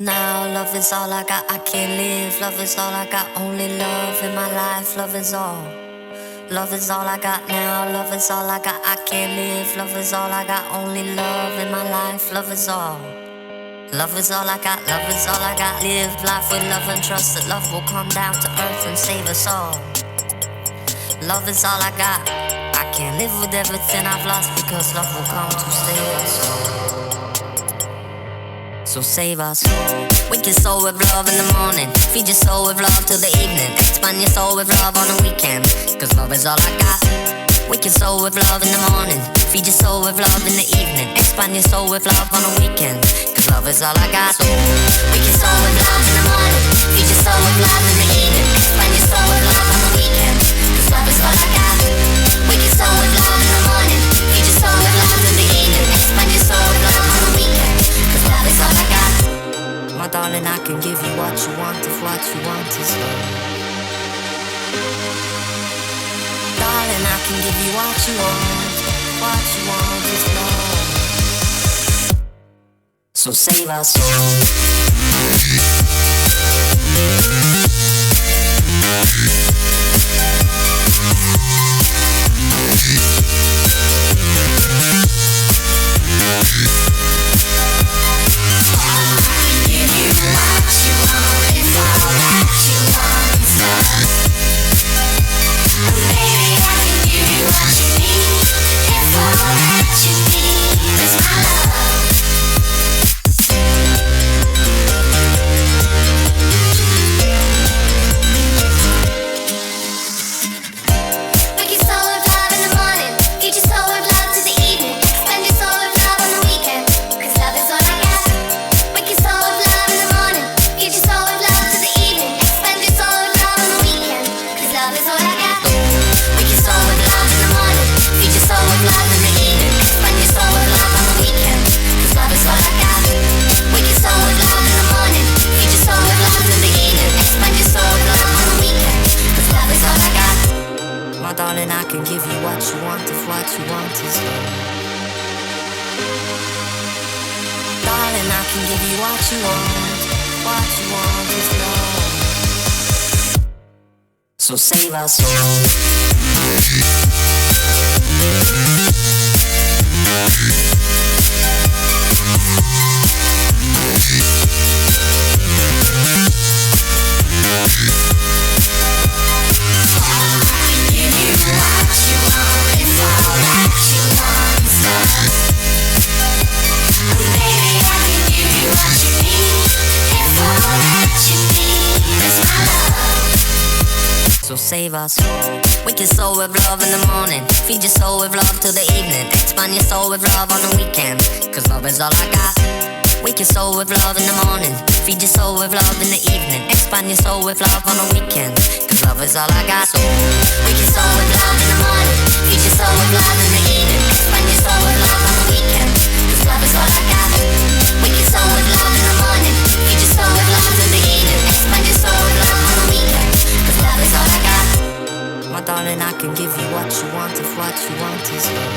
Now love is all I got, I can't live. Love is all I got, only love in my life. Love is all. Love is all I got now, love is all I got, I can't live. Love is all I got, only love in my life. Love is all. Love is all I got, love is all I got. Live life with love and trust that love will come down to earth and save us all. Love is all I got. I can't live with everything I've lost because love will come to save us all. So save us. Wake your soul with love in the morning. Feed your soul with love till the evening. Expand your soul with love on the weekend. Cause love is all I got. Wake your soul with love in the morning. Feed your soul with love in the evening. Expand your soul with love on the weekend. Cause love is all I got. So wake your soul with love in the morning. Feed your soul with love in the evening. Expand your soul with love on the weekend. Cause love is all I got. Wake your soul with love in the morning. Feed your soul with love in the evening. Expand your soul with love on the weekend. Cause love is all I got. My darling, I can give you what you want if what you want is love. Darling, I can give you what you want is love. So save us. Darling, I can give you what you want if what you want is love. Darling, I can give you what you want is love. So save us. So save us. Wake your soul with love in the morning. Feed your soul with love till the evening. Expand your soul with love on the weekend. Cause love is all I got. Wake your soul with love in the morning. Feed your soul with love in the evening. Expand your soul with love on the weekend. Cause love is all I got. So wake your soul with love in the morning. Feed your soul with love in the evening. Expand your soul with love on the weekend. Cause love is all I got. Wake your soul with love in the morning. Feed your soul with love in the evening. Expand your soul with love on the weekend. Cause love is all I got. My darling, I can give you what you want if what you want is love.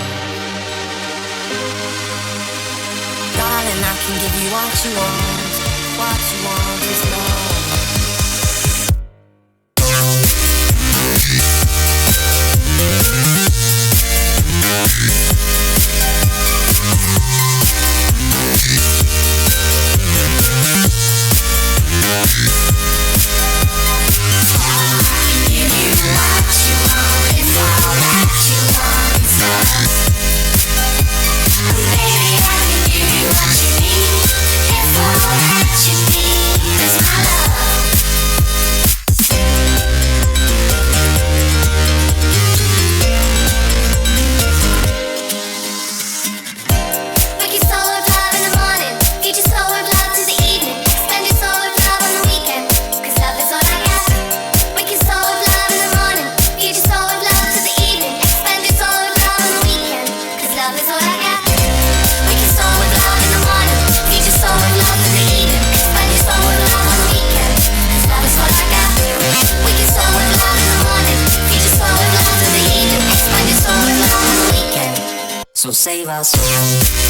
Darling, I can give you what you want is love. So save us.